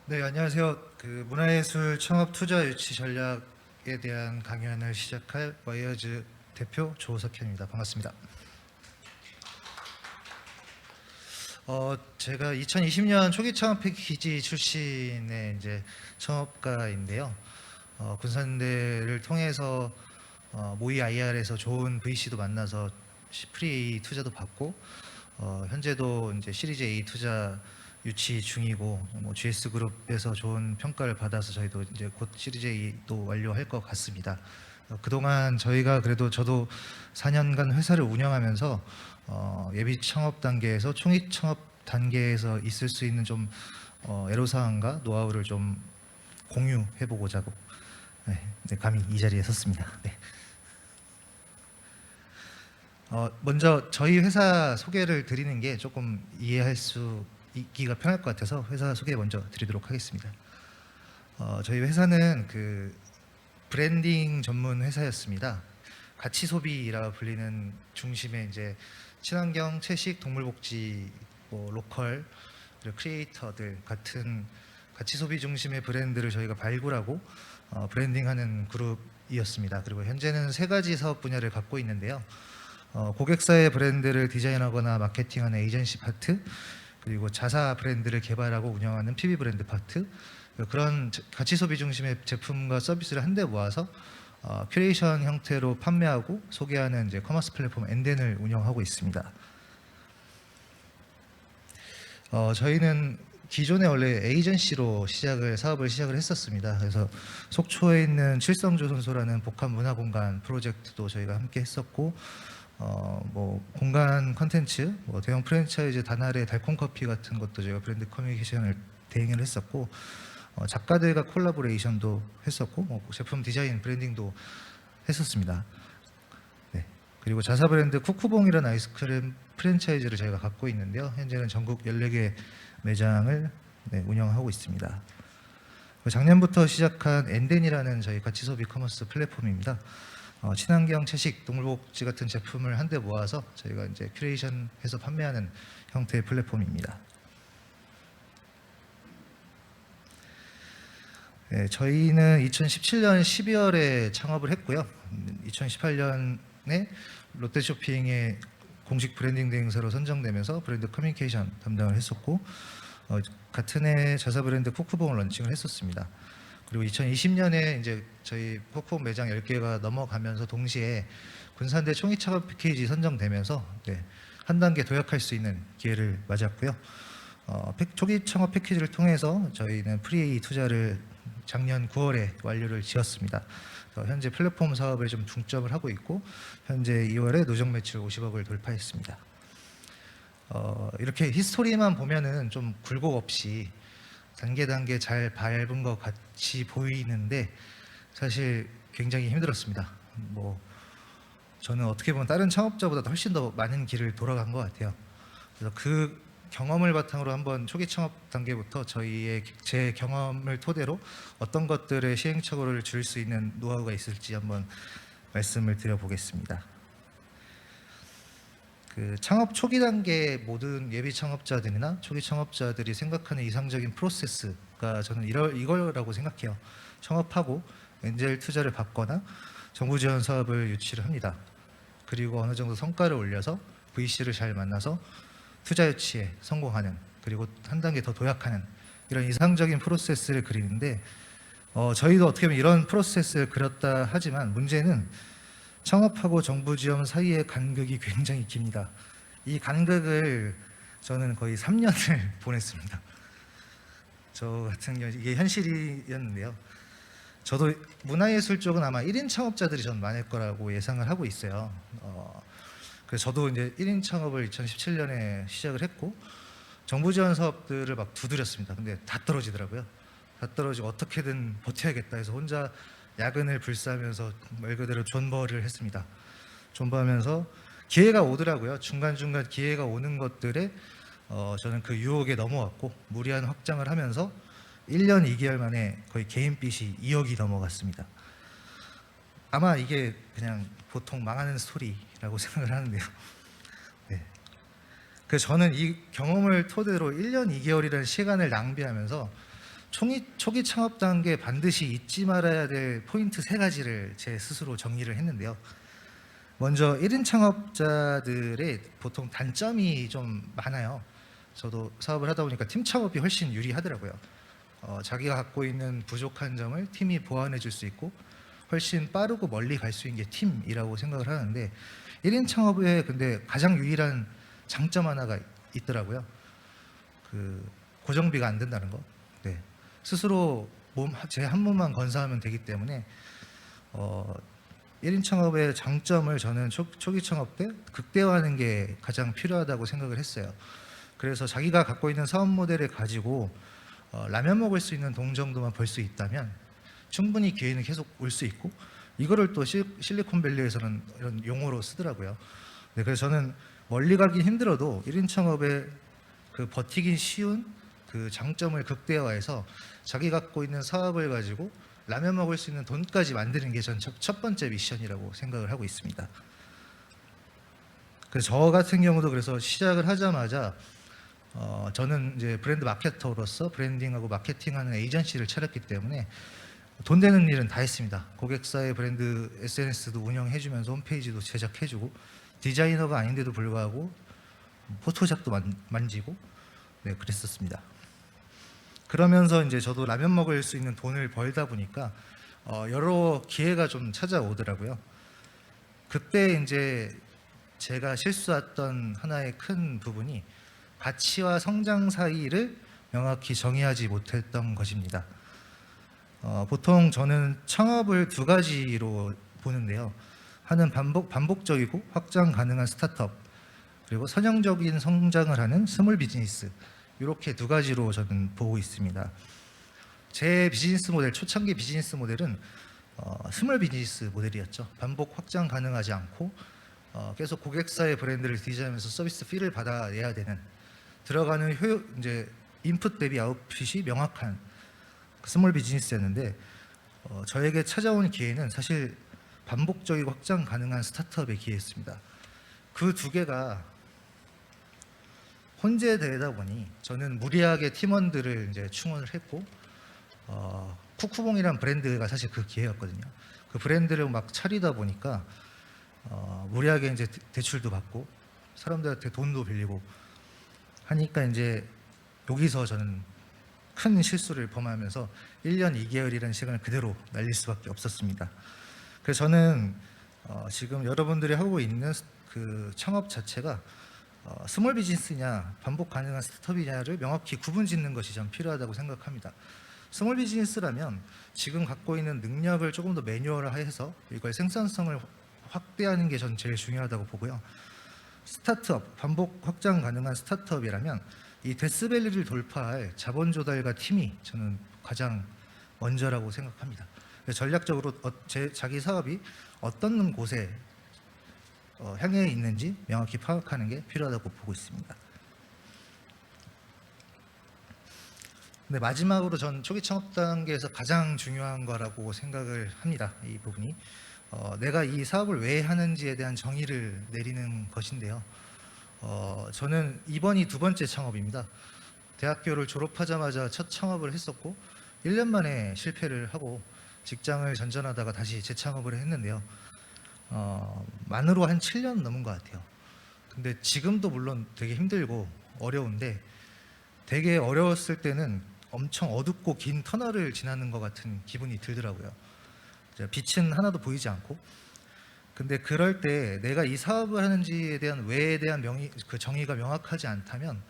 네, 안녕하세요. 문화예술 창업 투자 유치 전략에 대한 강연을 시작할 와이어즈 대표 조석현입니다. 반갑습니다. 제가 2020년 초기 창업 패키지 출신의 이제 창업가인데요. 군산대를 통해서 모의 IR에서 좋은 VC도 만나서 프리 투자도 받고 현재도 이제 시리즈 A 투자 유치 중이고 GS 그룹에서 좋은 평가를 받아서 저희도 이제 곧 시리즈 A도 완료할 것 같습니다. 그동안 저희가 그래도 저도 4년간 회사를 운영하면서 예비 창업 단계에서 총익 창업 단계에서 있을 수 있는 좀 애로사항과 노하우를 좀 공유해 보고자 감히 이 자리에 섰습니다. 네. 먼저 저희 회사 소개를 드리는 게 조금 이해할 수 있기가 편할 것 같아서 회사 소개 먼저 드리도록 하겠습니다. 저희 회사는 브랜딩 전문 회사였습니다. 가치 소비라 불리는 중심에 이제 친환경, 채식, 동물복지, 로컬, 그리고 크리에이터들 같은 가치 소비 중심의 브랜드를 저희가 발굴하고 브랜딩하는 그룹이었습니다. 그리고 현재는 3가지 사업 분야를 갖고 있는데요. 고객사의 브랜드를 디자인하거나 마케팅하는 에이전시 파트, 그리고 자사 브랜드를 개발하고 운영하는 PB 브랜드 파트, 그런 가치 소비 중심의 제품과 서비스를 한데 모아서 큐레이션 형태로 판매하고 소개하는 이제 커머스 플랫폼 엔덴을 운영하고 있습니다. 저희는 기존에 원래 에이전시로 사업을 시작을 했었습니다. 그래서 속초에 있는 칠성조선소라는 복합 문화공간 프로젝트도 저희가 함께 했었고, 공간 컨텐츠, 대형 프랜차이즈 다날의 달콤커피 같은 것도 저희가 브랜드 커뮤니케이션을 대행을 했었고, 작가들과 콜라보레이션도 했었고, 제품 디자인, 브랜딩도 했었습니다. 네. 그리고 자사 브랜드 쿠쿠봉이라는 아이스크림 프랜차이즈를 저희가 갖고 있는데요. 현재는 전국 14개 매장을 운영하고 있습니다. 작년부터 시작한 엔덴이라는 저희 가치소비 커머스 플랫폼입니다. 친환경, 채식, 동물복지 같은 제품을 한데 모아서 저희가 이제 큐레이션해서 판매하는 형태의 플랫폼입니다. 네, 저희는 2017년 12월에 창업을 했고요. 2018년에 롯데쇼핑의 공식 브랜딩 대행사로 선정되면서 브랜드 커뮤니케이션 담당을 했었고, 같은 해 자사 브랜드 쿠쿠봉을 런칭을 했었습니다. 그리고 2020년에 이제 저희 쿠쿠봉 매장 10개가 넘어가면서 동시에 군산대 총익 창업 패키지 선정되면서 한 단계 도약할 수 있는 기회를 맞았고요. 초기 창업 패키지를 통해서 저희는 프리A 투자를 작년 9월에 완료를 지었습니다. 현재 플랫폼 사업에 좀 중점을 하고 있고, 현재 2월에 누적 매출 50억을 돌파했습니다. 이렇게 히스토리만 보면은 좀 굴곡 없이 단계 잘 밟은 것 같이 보이는데 사실 굉장히 힘들었습니다. 저는 어떻게 보면 다른 창업자보다 훨씬 더 많은 길을 돌아간 것 같아요. 그래서 그 경험을 바탕으로 한번 초기 창업 단계부터 제 경험을 토대로 어떤 것들의 시행착오를 줄 수 있는 노하우가 있을지 한번 말씀을 드려보겠습니다. 창업 초기 단계 모든 예비 창업자들이나 초기 창업자들이 생각하는 이상적인 프로세스가 저는 이거라고 생각해요. 창업하고 엔젤 투자를 받거나 정부 지원 사업을 유치를 합니다. 그리고 어느 정도 성과를 올려서 VC를 잘 만나서 투자 유치에 성공하는, 그리고 한 단계 더 도약하는 이런 이상적인 프로세스를 그리는데, 저희도 어떻게 보면 이런 프로세스를 그렸다 하지만 문제는 창업하고 정부 지원 사이의 간극이 굉장히 깁니다. 이 간극을 저는 거의 3년을 보냈습니다. 저 같은 경우 이게 현실이었는데요. 저도 문화예술 쪽은 아마 1인 창업자들이 전 많을 거라고 예상을 하고 있어요. 그래서 저도 이제 1인 창업을 2017년에 시작을 했고, 정부 지원 사업들을 막 두드렸습니다. 근데 다 떨어지더라고요. 다 떨어지고 어떻게든 버텨야겠다 해서 혼자 야근을 불사하면서 말 그대로 존버를 했습니다. 존버하면서 기회가 오더라고요. 중간중간 기회가 오는 것들에 저는 그 유혹에 넘어왔고, 무리한 확장을 하면서 1년 2개월 만에 거의 개인 빚이 2억이 넘어갔습니다. 아마 이게 그냥 보통 망하는 스토리라고 생각을 하는데요. 네. 그래서 저는 이 경험을 토대로 1년 2개월이라는 시간을 낭비하면서 초기 창업 단계 반드시 잊지 말아야 될 포인트 세 가지를 제 스스로 정리를 했는데요. 먼저 1인 창업자들의 보통 단점이 좀 많아요. 저도 사업을 하다 보니까 팀 창업이 훨씬 유리하더라고요. 자기가 갖고 있는 부족한 점을 팀이 보완해 줄 수 있고 훨씬 빠르고 멀리 갈 수 있는 게 팀이라고 생각을 하는데 1인 창업에 근데 가장 유일한 장점 하나가 있더라고요. 그 고정비가 안 된다는 거. 네. 스스로 제 한 몸만 건사하면 되기 때문에 1인 창업의 장점을 저는 초기 창업 때 극대화하는 게 가장 필요하다고 생각을 했어요. 그래서 자기가 갖고 있는 사업 모델을 가지고 라면 먹을 수 있는 돈 정도만 벌 수 있다면 충분히 기회는 계속 올 수 있고 이거를 또 실리콘밸리에서는 이런 용어로 쓰더라고요. 네, 그래서 저는 멀리 가긴 힘들어도 1인 창업의 그 버티긴 쉬운 그 장점을 극대화해서 자기 갖고 있는 사업을 가지고 라면 먹을 수 있는 돈까지 만드는 게 전 첫 번째 미션이라고 생각을 하고 있습니다. 그래서 저 같은 경우도 그래서 시작을 하자마자 저는 이제 브랜드 마케터로서 브랜딩하고 마케팅하는 에이전시를 차렸기 때문에 돈 되는 일은 다 했습니다. 고객사의 브랜드 SNS도 운영해주면서 홈페이지도 제작해주고 디자이너가 아닌데도 불구하고 포토샵도 만지고 네, 그랬었습니다. 그러면서 이제 저도 라면 먹을 수 있는 돈을 벌다 보니까 여러 기회가 좀 찾아오더라고요. 그때 이제 제가 실수했던 하나의 큰 부분이 가치와 성장 사이를 명확히 정의하지 못했던 것입니다. 보통 저는 창업을 두 가지로 보는데요. 하나는 반복적이고 확장 가능한 스타트업, 그리고 선형적인 성장을 하는 스몰 비즈니스, 이렇게 두 가지로 저는 보고 있습니다. 제 비즈니스 모델, 초창기 비즈니스 모델은 스몰 비즈니스 모델이었죠. 반복 확장 가능하지 않고 계속 고객사의 브랜드를 디자인하면서 서비스 피를 받아내야 되는, 들어가는 이제 인풋 대비 아웃풋이 명확한 스몰 비즈니스였는데 저에게 찾아온 기회는 사실 반복적이고 확장 가능한 스타트업의 기회였습니다. 그 두 개가 혼재되다 보니 저는 무리하게 팀원들을 이제 충원을 했고 쿠쿠봉이란 브랜드가 사실 그 기회였거든요. 그 브랜드를 막 차리다 보니까 무리하게 이제 대출도 받고 사람들한테 돈도 빌리고 하니까 이제 여기서 저는 큰 실수를 범하면서 1년 2개월이라는 시간을 그대로 날릴 수밖에 없었습니다. 그래서 저는 지금 여러분들이 하고 있는 그 창업 자체가 스몰 비즈니스냐 반복 가능한 스타트업이냐를 명확히 구분짓는 것이 좀 필요하다고 생각합니다. 스몰 비즈니스라면 지금 갖고 있는 능력을 조금 더 매뉴얼화해서 이걸 생산성을 확대하는 게 전 제일 중요하다고 보고요. 스타트업, 반복 확장 가능한 스타트업이라면 이 데스밸리를 돌파할 자본 조달과 팀이 저는 가장 먼저라고 생각합니다. 전략적으로 자기 사업이 어떤 곳에 향해 있는지 명확히 파악하는 게 필요하다고 보고 있습니다. 근데 마지막으로 전 초기 창업 단계에서 가장 중요한 거라고 생각을 합니다. 이 부분이 내가 이 사업을 왜 하는지에 대한 정의를 내리는 것인데요. 저는 이번이 두 번째 창업입니다. 대학교를 졸업하자마자 첫 창업을 했었고 1년 만에 실패를 하고 직장을 전전하다가 다시 재창업을 했는데요. 만으로 한 7년 넘은 것 같아요. 근데 지금도 물론 되게 힘들고 어려운데 되게 어려웠을 때는 엄청 어둡고 긴 터널을 지나는 것 같은 기분이 들더라고요. 빛은 하나도 보이지 않고. 근데 그럴 때 내가 이 사업을 하는지에 대한 왜에 대한 그 정의가 명확하지 않다면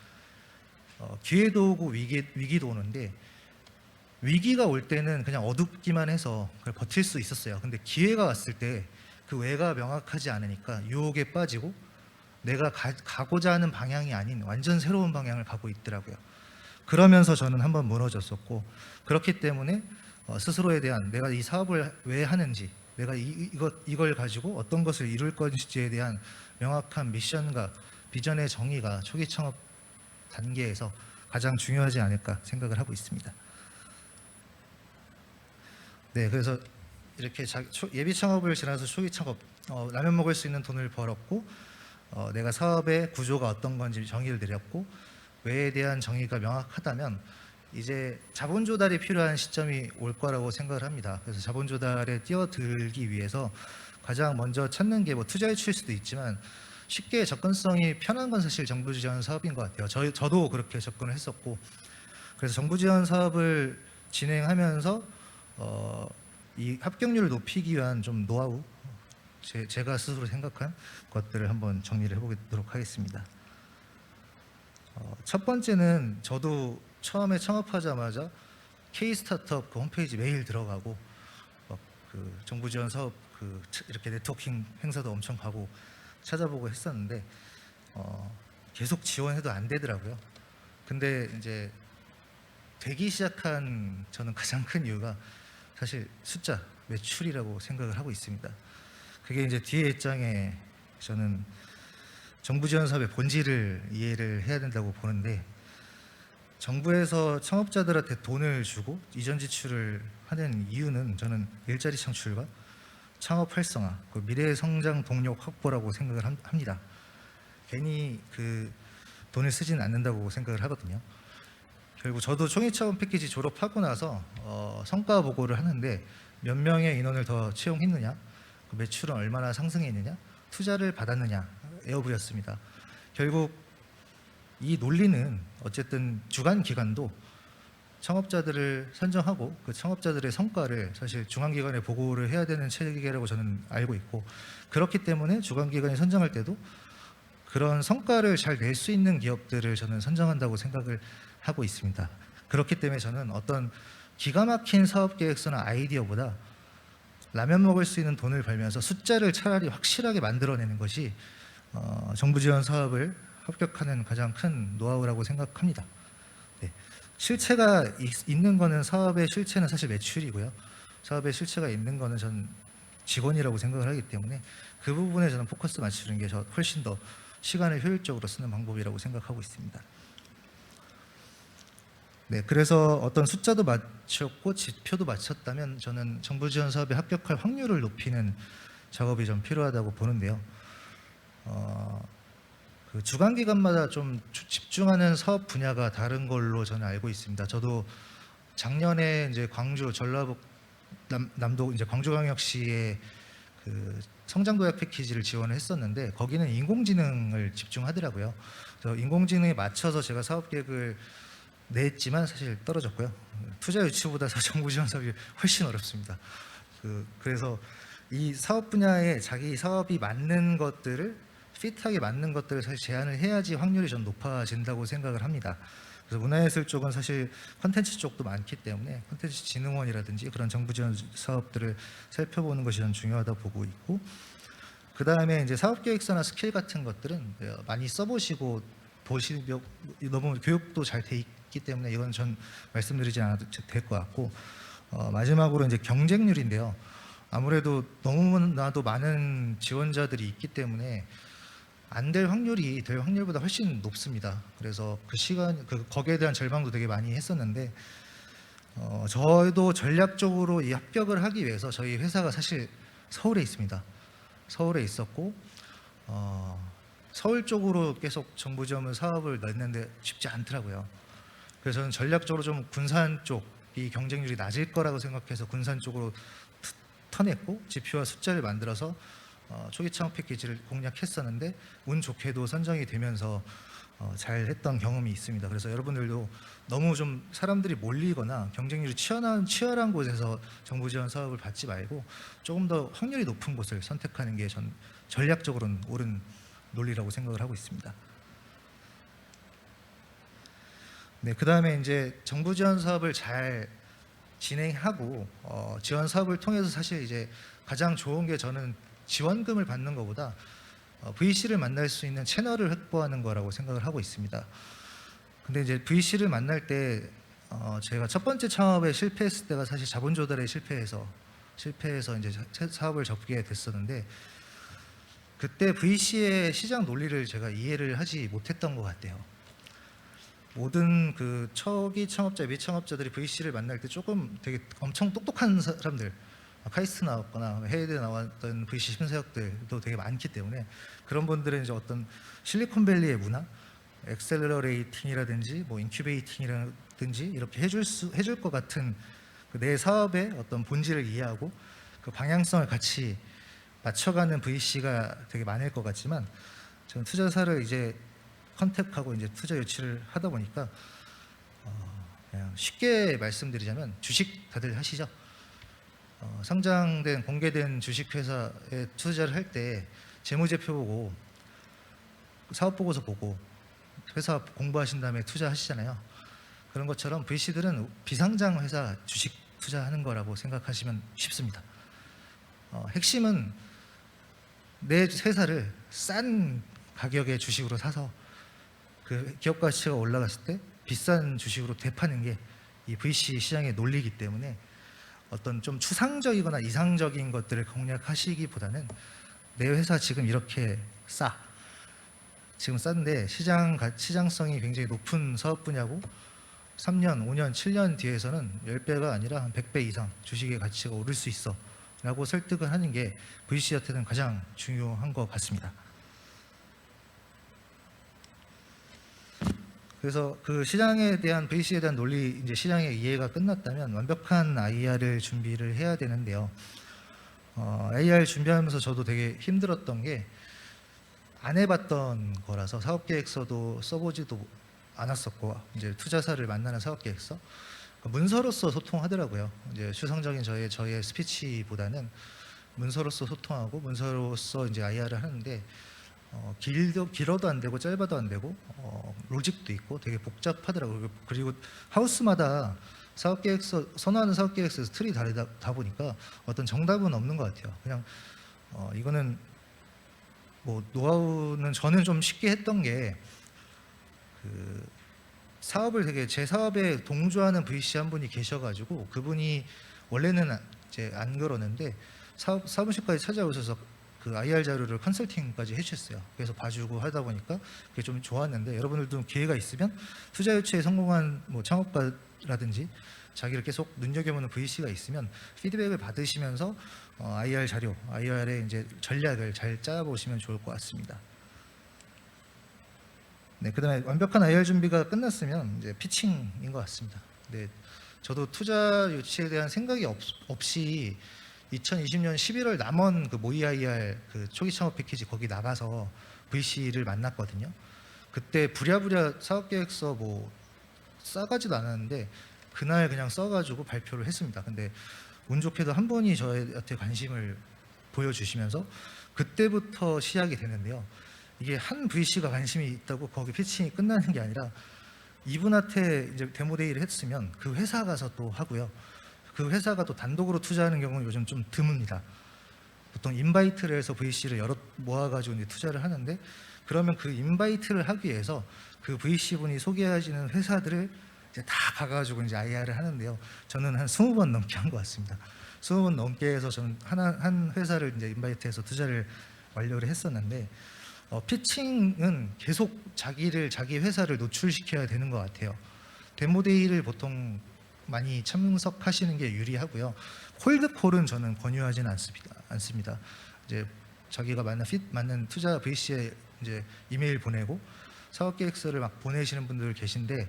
기회도 오고 위기도 오는데 위기가 올 때는 그냥 어둡기만 해서 그걸 버틸 수 있었어요. 근데 기회가 왔을 때 그 왜가 명확하지 않으니까 유혹에 빠지고 내가 가고자 하는 방향이 아닌 완전 새로운 방향을 가고 있더라고요. 그러면서 저는 한번 무너졌었고 그렇기 때문에 스스로에 대한 내가 이 사업을 왜 하는지 내가 이걸 가지고 어떤 것을 이룰 것인지에 대한 명확한 미션과 비전의 정의가 초기 창업 단계에서 가장 중요하지 않을까 생각을 하고 있습니다. 네, 그래서 이렇게 예비 창업을 지나서 초기 창업, 라면 먹을 수 있는 돈을 벌었고 내가 사업의 구조가 어떤 건지 정의를 내렸고 왜에 대한 정의가 명확하다면 이제 자본 조달이 필요한 시점이 올 거라고 생각을 합니다. 그래서 자본 조달에 뛰어들기 위해서 가장 먼저 찾는 게 뭐 투자 유치일 수도 있지만 쉽게 접근성이 편한 건 사실 정부 지원 사업인 것 같아요. 저도 그렇게 접근을 했었고, 그래서 정부 지원 사업을 진행하면서 이 합격률을 높이기 위한 좀 노하우, 제가 스스로 생각한 것들을 한번 정리를 해보도록 하겠습니다. 첫 번째는 저도 처음에 창업하자마자 K 스타트업 그 홈페이지 매일 들어가고 그 정부 지원 사업 이렇게 네트워킹 행사도 엄청 가고 찾아보고 했었는데 계속 지원해도 안 되더라고요. 근데 이제 되기 시작한 저는 가장 큰 이유가 사실 숫자, 매출이라고 생각을 하고 있습니다. 그게 이제 뒤에 입장에 저는 정부 지원 사업의 본질을 이해를 해야 된다고 보는데, 정부에서 창업자들한테 돈을 주고 이전 지출을 하는 이유는 저는 일자리 창출과 창업 활성화, 그 미래 성장 동력 확보라고 생각을 합니다. 괜히 그 돈을 쓰지는 않는다고 생각을 하거든요. 결국 저도 총익차원 패키지 졸업하고 나서 성과 보고를 하는데 몇 명의 인원을 더 채용했느냐, 그 매출은 얼마나 상승했느냐, 투자를 받았느냐, 에어브였습니다. 결국 이 논리는 어쨌든 주관 기관도 창업자들을 선정하고 그 창업자들의 성과를 사실 중앙기관에 보고를 해야 되는 체계라고 저는 알고 있고, 그렇기 때문에 주관기관이 선정할 때도 그런 성과를 잘 낼 수 있는 기업들을 저는 선정한다고 생각을 하고 있습니다. 그렇기 때문에 저는 어떤 기가 막힌 사업 계획서나 아이디어보다 라면 먹을 수 있는 돈을 벌면서 숫자를 차라리 확실하게 만들어내는 것이 정부 지원 사업을 합격하는 가장 큰 노하우라고 생각합니다. 네. 실체가 있는 거는, 사업의 실체는 사실 매출이고요. 사업의 실체가 있는 거는 전 직원이라고 생각을 하기 때문에 그 부분에 저는 포커스 맞추는 게 훨씬 더 시간을 효율적으로 쓰는 방법이라고 생각하고 있습니다. 네, 그래서 어떤 숫자도 맞췄고 지표도 맞췄다면 저는 정부 지원 사업에 합격할 확률을 높이는 작업이 좀 필요하다고 보는데요. 그 주관기관마다 좀 집중하는 사업 분야가 다른 걸로 저는 알고 있습니다. 저도 작년에 이제 광주 전라북 남도 이제 광주광역시의 그 성장도약 패키지를 지원을 했었는데 거기는 인공지능을 집중하더라고요. 그래서 인공지능에 맞춰서 제가 사업 계획을 냈지만 사실 떨어졌고요. 투자 유치보다 정부 지원 사업이 훨씬 어렵습니다. 그래서 이 사업 분야에 자기 사업이 맞는 것들을, 핏하게 맞는 것들을 사실 제안을 해야지 확률이 좀 높아진다고 생각을 합니다. 그래서 문화예술 쪽은 사실 콘텐츠 쪽도 많기 때문에 콘텐츠 진흥원이라든지 그런 정부 지원 사업들을 살펴보는 것이 전 중요하다고 보고 있고, 그 다음에 이제 사업 계획서나 스킬 같은 것들은 많이 써보시고 너무 교육도 잘 돼 있기 때문에 이건 전 말씀드리지 않아도 될 것 같고, 마지막으로 이제 경쟁률인데요. 아무래도 너무나도 많은 지원자들이 있기 때문에 안 될 확률이 될 확률보다 훨씬 높습니다. 그래서 거기에 대한 절망도 되게 많이 했었는데, 저도 전략적으로 이 합격을 하기 위해서 저희 회사가 사실 서울에 있습니다. 서울에 있었고 서울 쪽으로 계속 정부 지원 사업을 냈는데 쉽지 않더라고요. 그래서 저는 전략적으로 좀 군산 쪽이 경쟁률이 낮을 거라고 생각해서 군산 쪽으로 터냈고 지표와 숫자를 만들어서 초기 창업 패키지를 공략했었는데 운 좋게도 선정이 되면서 잘 했던 경험이 있습니다. 그래서 여러분들도 너무 좀 사람들이 몰리거나 경쟁률이 치열한 곳에서 정부 지원 사업을 받지 말고 조금 더 확률이 높은 곳을 선택하는 게 전 전략적으로는 옳은 논리라고 생각을 하고 있습니다. 네, 그 다음에 이제 정부 지원 사업을 잘 진행하고 지원 사업을 통해서 사실 이제 가장 좋은 게 저는 지원금을 받는 것보다 VC를 만날 수 있는 채널을 확보하는 거라고 생각을 하고 있습니다. 근데 이제 VC를 만날 때 제가 첫 번째 창업에 실패했을 때가 사실 자본 조달에 실패해서 이제 사업을 접게 됐었는데, 그때 VC의 시장 논리를 제가 이해를 하지 못했던 것 같아요. 모든 그 초기 창업자, 미창업자들이 VC를 만날 때 조금 되게 엄청 똑똑한 사람들, 카이스트 나왔거나 해외대 나왔던 VC 심사역들도 되게 많기 때문에 그런 분들은 이제 어떤 실리콘밸리의 문화, 엑셀러레이팅이라든지 뭐 인큐베이팅이라든지 이렇게 해줄 것 같은 내 사업의 어떤 본질을 이해하고 그 방향성을 같이 맞춰가는 VC가 되게 많을 것 같지만, 저는 투자사를 이제 컨택하고 이제 투자 유치를 하다 보니까 그냥 쉽게 말씀드리자면, 주식 다들 하시죠? 상장된 공개된 주식회사에 투자를 할 때 재무제표 보고 사업 보고서 보고 회사 공부하신 다음에 투자하시잖아요. 그런 것처럼 VC들은 비상장 회사 주식 투자하는 거라고 생각하시면 쉽습니다. 핵심은 내 회사를 싼 가격의 주식으로 사서 그 기업 가치가 올라갔을 때 비싼 주식으로 되파는 게 이 VC 시장의 논리이기 때문에, 어떤 좀 추상적이거나 이상적인 것들을 공략하시기보다는 내 회사 지금 이렇게 지금 싼데 시장성이 굉장히 높은 사업 분야고 3년, 5년, 7년 뒤에서는 10배가 아니라 한 100배 이상 주식의 가치가 오를 수 있어 라고 설득을 하는 게 VC한테는 가장 중요한 것 같습니다. 그래서 그 시장에 대한 VC에 대한 논리, 이제 시장의 이해가 끝났다면 완벽한 IR을 준비를 해야 되는데요. IR 준비하면서 저도 되게 힘들었던 게, 안 해봤던 거라서 사업계획서도 써보지도 않았었고, 이제 투자사를 만나는 사업계획서 문서로서 소통하더라고요. 이제 추상적인 저의 스피치보다는 문서로서 소통하고 문서로서 이제 IR을 하는데, 길어도 안 되고 짧아도 안 되고 로직도 있고 되게 복잡하더라고요. 그리고 하우스마다 선호하는 사업계획서에서 틀이 다르다 보니까 어떤 정답은 없는 것 같아요. 그냥 이거는 뭐 노하우는 저는 좀 쉽게 했던 게, 그 사업을 되게 제 사업에 동조하는 VC 한 분이 계셔가지고, 그분이 원래는 이제 안 그러는데 사무실까지 찾아오셔서 그 IR 자료를 컨설팅까지 해주셨어요. 그래서 봐주고 하다 보니까 그게 좀 좋았는데, 여러분들도 기회가 있으면 투자 유치에 성공한 뭐 창업가라든지 자기를 계속 눈여겨보는 VC가 있으면 피드백을 받으시면서 IR 자료, IR의 이제 전략을 잘 짜보시면 좋을 것 같습니다. 네, 그다음에 완벽한 IR 준비가 끝났으면 이제 피칭인 것 같습니다. 네, 저도 투자 유치에 대한 생각이 없이 2020년 11월 남원 그 모의 IR 그 초기 창업 패키지 거기 나가서 VC를 만났거든요. 그때 부랴부랴 사업계획서 뭐 싸가지도 않았는데 그날 그냥 써가지고 발표를 했습니다. 근데 운 좋게도 한 분이 저한테 관심을 보여주시면서 그때부터 시작이 되는데요. 이게 한 VC가 관심이 있다고 거기 피칭이 끝나는 게 아니라, 이분한테 이제 데모데이를 했으면 그 회사 가서 또 하고요. 그 회사가 또 단독으로 투자하는 경우는 요즘 좀 드뭅니다. 보통 인바이트를 해서 VC를 여러 모아가지고 이제 투자를 하는데, 그러면 그 인바이트를 하기 위해서 그 VC 분이 소개하시는 회사들을 이제 다 가가지고 이제 IR을 하는데요. 저는 한 20번 넘게 한 것 같습니다. 20번 넘게 해서 저는 한 회사를 이제 인바이트해서 투자를 완료를 했었는데, 피칭은 계속 자기 회사를 노출시켜야 되는 것 같아요. 데모데이를 보통 많이 참석하시는 게 유리하고요. 콜드콜은 저는 권유하지는 않습니다. 이제 자기가 맞는 투자 VC에 이제 이메일 보내고 사업계획서를 막 보내시는 분들 계신데,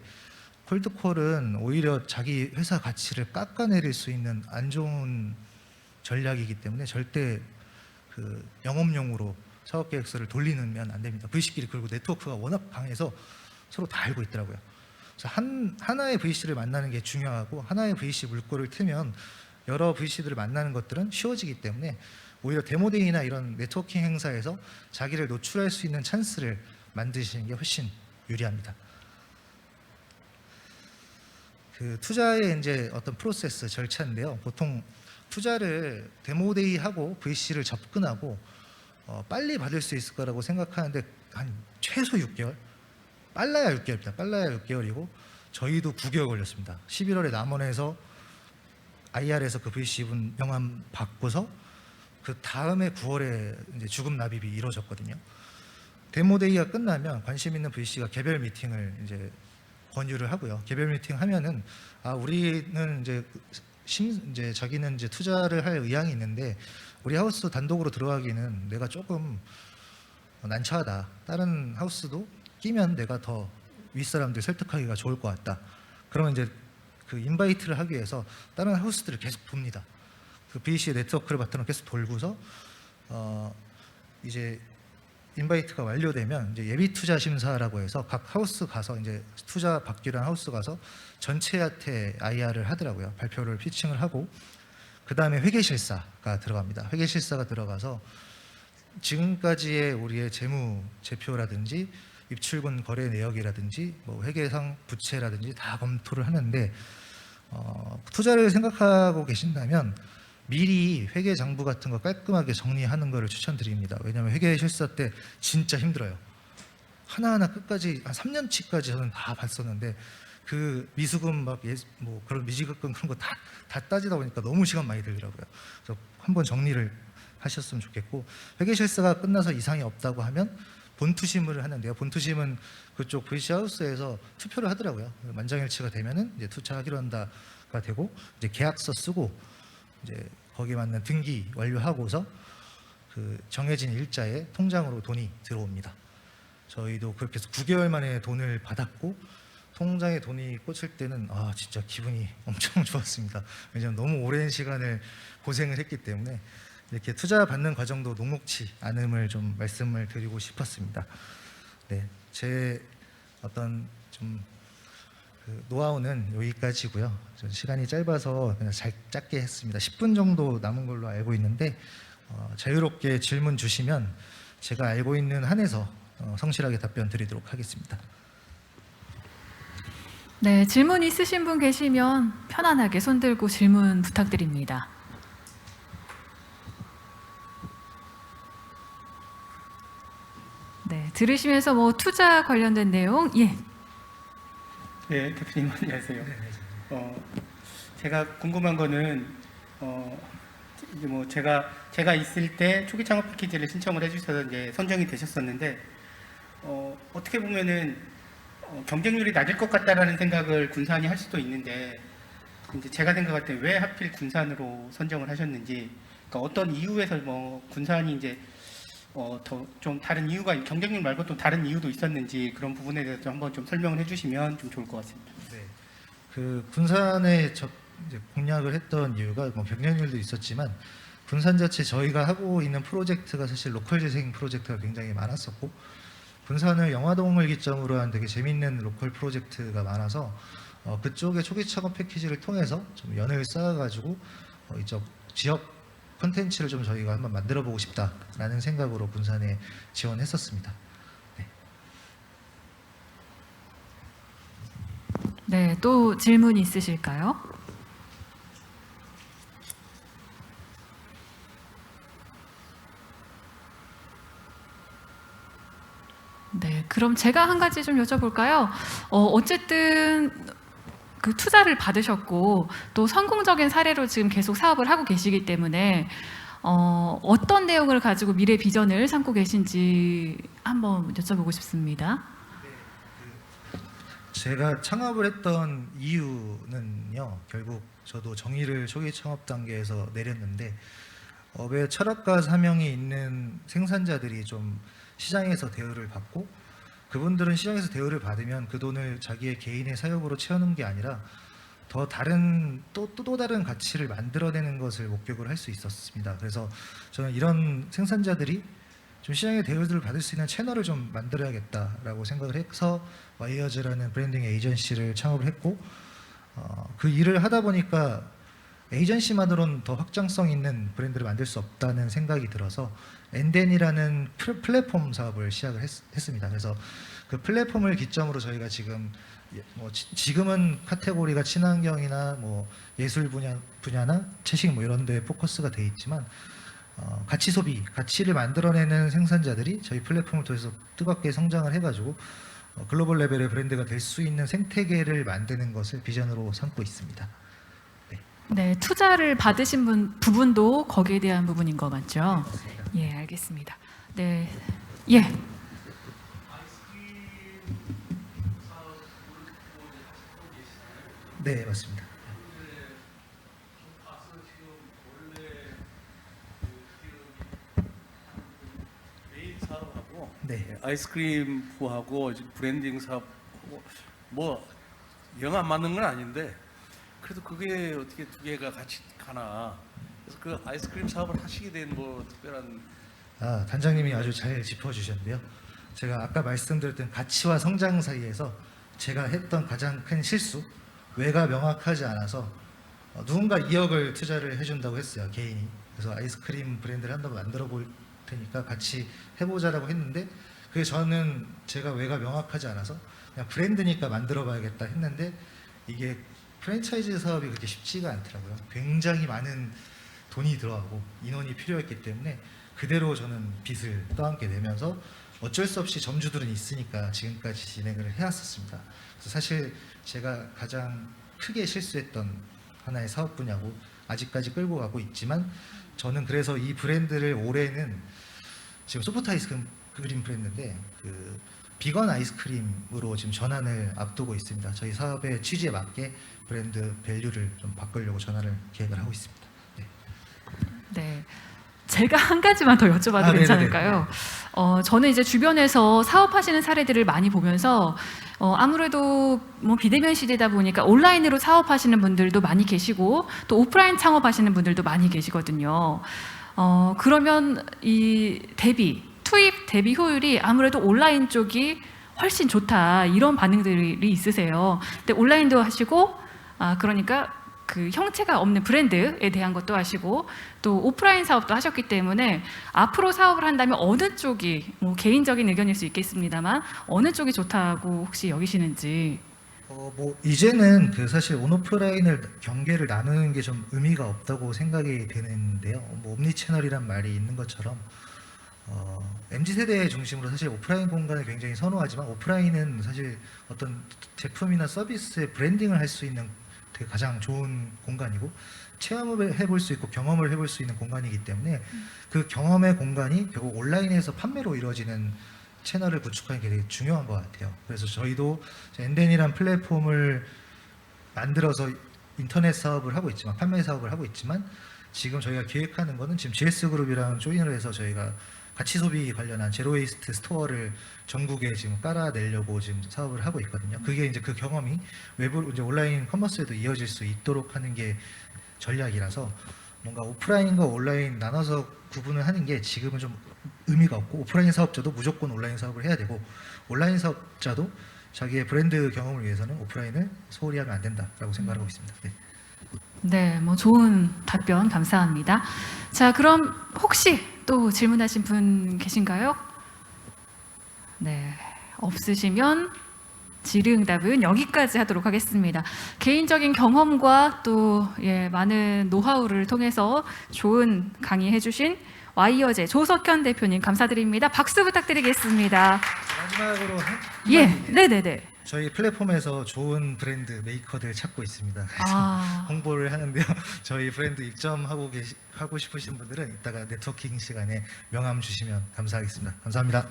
콜드콜은 오히려 자기 회사 가치를 깎아내릴 수 있는 안 좋은 전략이기 때문에 절대 그 영업용으로 사업계획서를 돌리면 안 됩니다. VC끼리, 그리고 네트워크가 워낙 강해서 서로 다 알고 있더라고요. 그래서 하나의 VC를 만나는 게 중요하고, 하나의 VC 물꼬를 트면 여러 VC들을 만나는 것들은 쉬워지기 때문에 오히려 데모데이나 이런 네트워킹 행사에서 자기를 노출할 수 있는 찬스를 만드시는 게 훨씬 유리합니다. 그 투자의 이제 어떤 프로세스 절차인데요. 보통 투자를 데모데이 하고 VC를 접근하고 빨리 받을 수 있을 거라고 생각하는데, 한 최소 6개월, 빨라야 6개월입니다. 빨라야 6개월이고 저희도 9개월 걸렸습니다. 11월에 남원에서 IR에서 그 VC 분 명함 받고서 그 다음에 9월에 이제 주금 납입이 이루어졌거든요. 데모데이가 끝나면 관심 있는 VC가 개별 미팅을 이제 권유를 하고요. 개별 미팅 하면은, 우리는 이제 자기는 이제 투자를 할 의향이 있는데 우리 하우스 단독으로 들어가기는 내가 조금 난처하다. 다른 하우스도 끼면 내가 더 윗사람들 설득하기가 좋을 것 같다. 그러면 이제 그 인바이트를 하기 위해서 다른 하우스들을 계속 돕니다. 그 VC의 네트워크를 바탕으로 계속 돌고서 이제 인바이트가 완료되면 이제 예비 투자 심사라고 해서 각 하우스 가서 이제 투자 받기로 한 하우스 가서 전체한테 IR을 하더라고요. 발표를 피칭을 하고 그 다음에 회계실사가 들어갑니다. 회계실사가 들어가서 지금까지의 우리의 재무 제표라든지 입출금 거래 내역이라든지 뭐 회계상 부채라든지 다 검토를 하는데 투자를 생각하고 계신다면 미리 회계 장부 같은 거 깔끔하게 정리하는 것을 추천드립니다. 왜냐하면 회계 실사 때 진짜 힘들어요. 하나하나 끝까지 한 3년치까지 저는 다 봤었는데 그 미수금 뭐 그런 미지급금 그런 거 다 따지다 보니까 너무 시간 많이 들더라고요. 그래서 한번 정리를 하셨으면 좋겠고 회계 실사가 끝나서 이상이 없다고 하면 본투심을 하는데요. 본투심은 그쪽 VC 하우스에서 투표를 하더라고요. 만장일치가 되면은 이제 투자하기로 한다가 되고 이제 계약서 쓰고 이제 거기에 맞는 등기 완료하고서 그 정해진 일자에 통장으로 돈이 들어옵니다. 저희도 그렇게 해서 9개월 만에 돈을 받았고 통장에 돈이 꽂힐 때는 진짜 기분이 엄청 좋았습니다. 왜냐하면 너무 오랜 시간을 고생을 했기 때문에 이렇게 투자 받는 과정도 녹록치 않음을 좀 말씀을 드리고 싶었습니다. 네, 제 어떤 좀 그 노하우는 여기까지고요. 시간이 짧아서 그냥 짧게 했습니다. 10분 정도 남은 걸로 알고 있는데 자유롭게 질문 주시면 제가 알고 있는 한에서 성실하게 답변 드리도록 하겠습니다. 네, 질문 있으신 분 계시면 편안하게 손 들고 질문 부탁드립니다. 네, 들으시면서 뭐 투자 관련된 내용, 네, 대표님 안녕하세요. 제가 궁금한 거는 이제 뭐 제가 있을 때 초기 창업 패키지를 신청을 해주셔서 이제 선정이 되셨었는데 어떻게 보면은 경쟁률이 낮을 것 같다라는 생각을 군산이 할 수도 있는데 이제 제가 생각할 때 왜 하필 군산으로 선정을 하셨는지, 그러니까 어떤 이유에서 뭐 군산이 이제 더 좀 다른 이유가 경쟁률 말고 또 다른 이유도 있었는지 그런 부분에 대해서 한번 좀 설명을 해주시면 좀 좋을 것 같습니다. 네, 그 군산에 이제 공략을 했던 이유가 뭐 경쟁률도 있었지만 군산 자체 저희가 하고 있는 프로젝트가 사실 로컬 재생 프로젝트가 굉장히 많았었고 군산을 영화동을 기점으로 한 되게 재밌는 로컬 프로젝트가 많아서 그쪽의 초기 창업 패키지를 통해서 좀 연을 쌓아가지고 이쪽 지역 콘텐츠를 좀 저희가 한번 만들어 보고 싶다라는 생각으로 군산에 지원했었습니다. 네. 네, 또 질문 있으실까요? 네, 그럼 제가 한 가지 좀 여쭤볼까요? 어쨌든 그 투자를 받으셨고 또 성공적인 사례로 지금 계속 사업을 하고 계시기 때문에 어떤 내용을 가지고 미래 비전을 삼고 계신지 한번 여쭤보고 싶습니다. 제가 창업을 했던 이유는요, 결국 저도 정의를 초기 창업 단계에서 내렸는데 업의 철학과 사명이 있는 생산자들이 좀 시장에서 대우를 받고 그분들은 시장에서 대우를 받으면 그 돈을 자기의 개인의 사역으로 채우는 게 아니라 더 다른 또 다른 가치를 만들어내는 것을 목격을 할 수 있었습니다. 그래서 저는 이런 생산자들이 좀 시장의 대우를 받을 수 있는 채널을 좀 만들어야겠다라고 생각을 해서 와이어즈라는 브랜딩 에이전시를 창업을 했고 그 일을 하다 보니까 에이전시만으로는 더 확장성 있는 브랜드를 만들 수 없다는 생각이 들어서 엔덴이라는 플랫폼 사업을 시작을 했습니다. 그래서 그 플랫폼을 기점으로 저희가 지금 지금은 카테고리가 친환경이나 뭐 예술 분야나 채식 뭐 이런 데 포커스가 돼 있지만 가치 소비, 가치를 만들어내는 생산자들이 저희 플랫폼을 통해서 뜨겁게 성장을 해가지고 글로벌 레벨의 브랜드가 될 수 있는 생태계를 만드는 것을 비전으로 삼고 있습니다. 네, 투자를 받으신 부분도 거기에 대한 부분인 것 맞죠? 예, 알겠습니다. 네, 예. 네, 맞습니다. 네. 아이스크림부하고 브랜딩 사업 뭐 영 안 맞는 건 아닌데 그래도 그게 어떻게 두 개가 같이 가나. 그래서 그 아이스크림 사업을 하시게 된 뭐 특별한 단장님이 아주 잘 짚어주셨는데요. 제가 아까 말씀드렸던 가치와 성장 사이에서 제가 했던 가장 큰 실수, 왜가 명확하지 않아서 누군가 2억을 투자를 해준다고 했어요, 개인이. 그래서 아이스크림 브랜드를 한번 만들어 볼 테니까 같이 해보자라고 했는데, 그게 저는 제가 왜가 명확하지 않아서 그냥 브랜드니까 만들어 봐야겠다 했는데, 이게 프랜차이즈 사업이 그렇게 쉽지가 않더라고요. 굉장히 많은 돈이 들어가고 인원이 필요했기 때문에 그대로 저는 빚을 떠안게 되면서 어쩔 수 없이 점주들은 있으니까 지금까지 진행을 해왔었습니다. 그래서 사실 제가 가장 크게 실수했던 하나의 사업 분야고 아직까지 끌고 가고 있지만, 저는 그래서 이 브랜드를 올해는 지금 소프트 아이스크림 브랜드인데 그 비건 아이스크림으로 지금 전환을 앞두고 있습니다. 저희 사업의 취지에 맞게 브랜드 밸류를 좀 바꾸려고 전환을 계획을 하고 있습니다. 네. 네. 제가 한 가지만 더 여쭤봐도 네네네. 괜찮을까요? 저는 이제 주변에서 사업하시는 사례들을 많이 보면서 아무래도 뭐 비대면 시대다 보니까 온라인으로 사업하시는 분들도 많이 계시고 또 오프라인 창업하시는 분들도 많이 계시거든요. 그러면 이 투입 대비 효율이 아무래도 온라인 쪽이 훨씬 좋다, 이런 반응들이 있으세요. 근데 온라인도 하시고 그러니까 그 형체가 없는 브랜드에 대한 것도 하시고 또 오프라인 사업도 하셨기 때문에 앞으로 사업을 한다면 어느 쪽이, 뭐 개인적인 의견일 수 있겠습니다만 어느 쪽이 좋다고 혹시 여기시는지. 뭐 이제는 그 사실 온오프라인을 경계를 나누는 게 좀 의미가 없다고 생각이 되는데요. 뭐 옴니 채널이란 말이 있는 것처럼 MZ 세대 중심으로 사실 오프라인 공간을 굉장히 선호하지만, 오프라인은 사실 어떤 제품이나 서비스의 브랜딩을 할 수 있는 되게 가장 좋은 공간이고 체험을 해볼 수 있고 경험을 해볼 수 있는 공간이기 때문에 그 경험의 공간이 결국 온라인에서 판매로 이루어지는 채널을 구축하는 게 되게 중요한 것 같아요. 그래서 저희도 엔덴이란 플랫폼을 만들어서 인터넷 사업을 하고 있지만, 판매 사업을 하고 있지만, 지금 저희가 계획하는 거는 지금 GS그룹이랑 조인을 해서 저희가 가치 소비 관련한 제로웨이스트 스토어를 전국에 지금 깔아내려고 지금 사업을 하고 있거든요. 그게 이제 그 경험이 외부 이제 온라인 커머스에도 이어질 수 있도록 하는 게 전략이라서, 뭔가 오프라인과 온라인 나눠서 구분을 하는 게 지금은 좀 의미가 없고, 오프라인 사업자도 무조건 온라인 사업을 해야 되고, 온라인 사업자도 자기의 브랜드 경험을 위해서는 오프라인을 소홀히 하면 안 된다라고 생각하고 있습니다. 네. 네, 뭐 좋은 답변 감사합니다. 자, 그럼 혹시 또 질문하신 분 계신가요? 네, 없으시면 질의응답은 여기까지 하도록 하겠습니다. 개인적인 경험과 또 많은 노하우를 통해서 좋은 강의해주신 와이어제 조석현 대표님 감사드립니다. 박수 부탁드리겠습니다. 마지막으로 네네네. 저희 플랫폼에서 좋은 브랜드 메이커들 찾고 있습니다. 그래서 홍보를 하는데요. 저희 브랜드 입점하고 하고 싶으신 분들은 이따가 네트워킹 시간에 명함 주시면 감사하겠습니다. 감사합니다.